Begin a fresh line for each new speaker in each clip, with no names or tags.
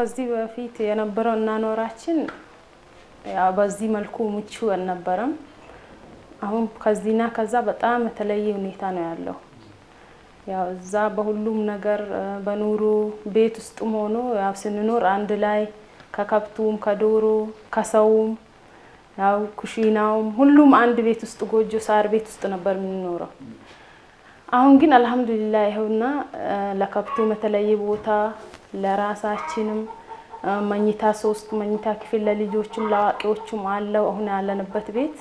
ከዚህ በፊት የነበረው እናኖራችን ያው በዚህ መልኩ ምቹ አልነበረም አሁን ከዚህና ከዛ በጣም የተለየ ሁኔታ ነው ያለው ያው እዛ በሁሉም ነገር በኑሩ ቤት ውስጥም ሆኖ ያው ስንኖር አንድ ላይ ከከብቱም ከዶሮ ከሰውም ያው ኩሽናውም ሁሉም አንድ ቤት ውስጥ ጎጆ ሳር ቤት ውስጥ ነበር የምንኖረው አሁን ግን አልহামዱሊላህ ይሁንና ለከብቱ የተለየ ቦታ ለራሳችንም መኝታ 3 መኝታ ክፍል ለልጆችም ለዋቂዎችም አለው አሁን ያለንበት ቤት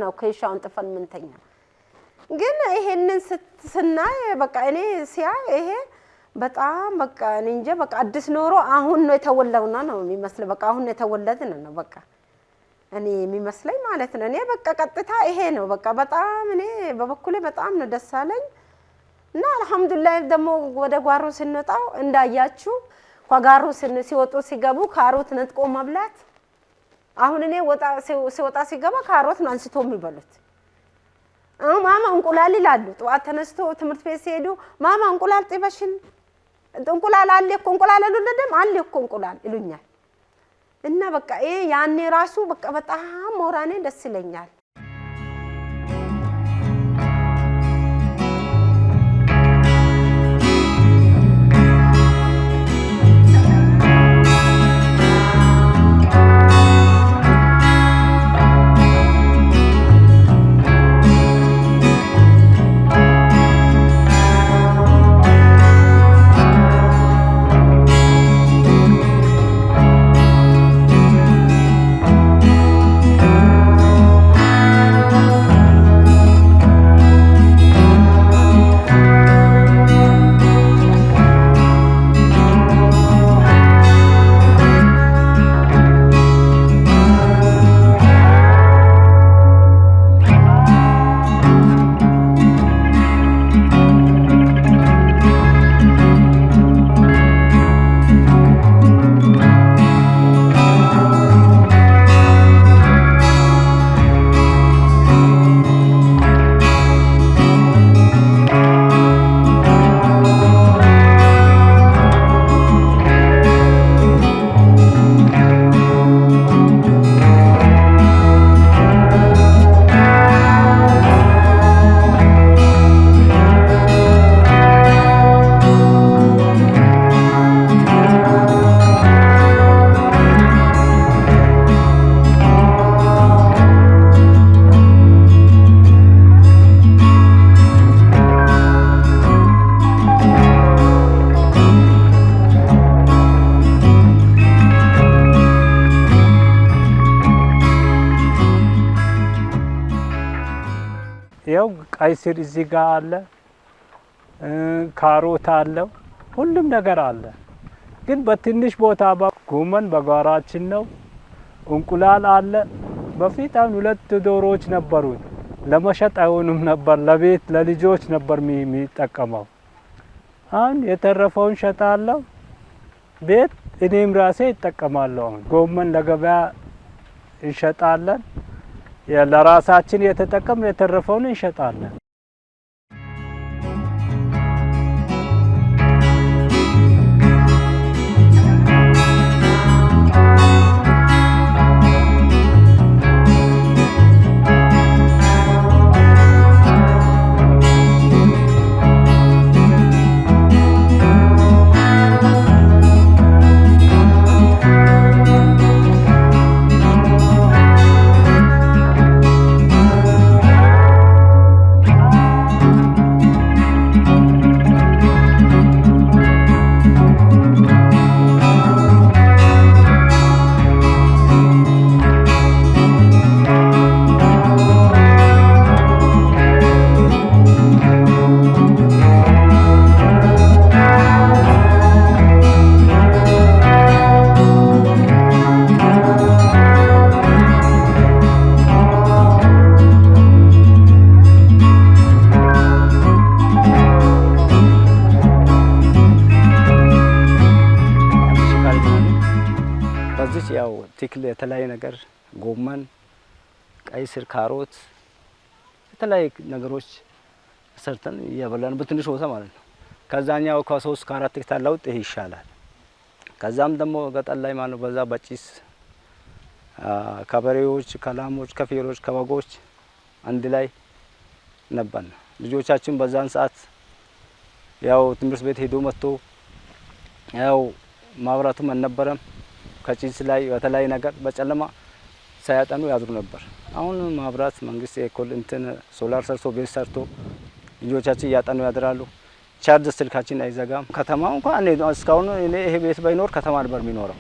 ነው ከሻውን ጥፈን ምንተኛ ግን ይሄንን ስናይ በቃ እኔ ሲያ ይሄ በጣም በቃ እንጂ በቃ አዲስ ኖሮ አሁን ነው የተወለውና ነው የሚመስል በቃ አሁን የተወለድን ነው በቃ እኔ የሚመስለኝ ማለት ነው እኔ በቃ ቀጥታ ይሄ ነው በቃ በጣም እኔ በበኩሌ በጣም ነው ደሳለኝ እና አልহামዱሊላህ ደሞ ወደ ጓሮ ስንወጣው እንዳያችሁ ጓሮ ሲወጡ ሲገቡ ካሮት ነጥቆ መብላት አሁን እኔ ሲወጣ ሲገባ ካሮት ነው አንስቶ የሚበሉት ማማ እንቁላል ይላሉ ጧት ተነስቶ ትምርት ቤት ሲሄዱ ማማ እንቁላል ጥበሽን እንቁላል አለ እኮ እንቁላል አሉልደም አለ እኮ እንቁላል ይሉኛል እና በቃ ያኔ ራሱ በቃ በጣም ሞራኔ ደስ ይለኛል
ቀይ ስር እዚህ ጋር አለ፣ ካሮት አለ፣ ሁሉም ነገር አለ። ግን በትንሽ ቦታ ጎመን በጓሯችን ነው። እንቁላል አለ። በፊት አሁን 2 ዶሮዎች ነበሩት። ለመሸጥ አይሆኑም ነበር፣ ለቤት ለልጆች ነበር የሚጠቀመው። አሁን የተረፈውን ሸጣለሁ፣ ቤት እኔም ራሴ ይጠቀማለሁ። አሁን ጎመን ለገበያ እንሸጣለን፣ ለራሳችን የተጠቀም የተረፈውን እንሸጣለን።
ያው ትክል የተለያየ ነገር ጎመን፣ ቀይ ስር፣ ካሮት የተለያየ ነገሮች ሰርተን እያበላን በትንሽ ቦታ ማለት ነው። ከዛኛው ከ3 ከ4 ሄክታር ለውጥ ይሄ ይሻላል። ከዛም ደግሞ ገጠር ላይ ማለት በዛ በጭስ ከበሬዎች፣ ከላሞች፣ ከፍየሎች፣ ከበጎች አንድ ላይ ነበር። ልጆቻችን በዛን ሰዓት ያው ትምህርት ቤት ሄዶ መጥቶ ያው ማብራቱም አልነበረም። ከጭስ ላይ በተለያየ ነገር በጨለማ ሳያጠኑ ያድሩ ነበር። አሁን ማብራት መንግስት እንትን ሶላር ሰርቶ ቤት ሰርቶ ልጆቻችን እያጠኑ ያድራሉ። ቻርጅ ስልካችን አይዘጋም። ከተማ እንኳን እስካሁን እኔ ይሄ ቤት ባይኖር ከተማ ነበር የሚኖረው።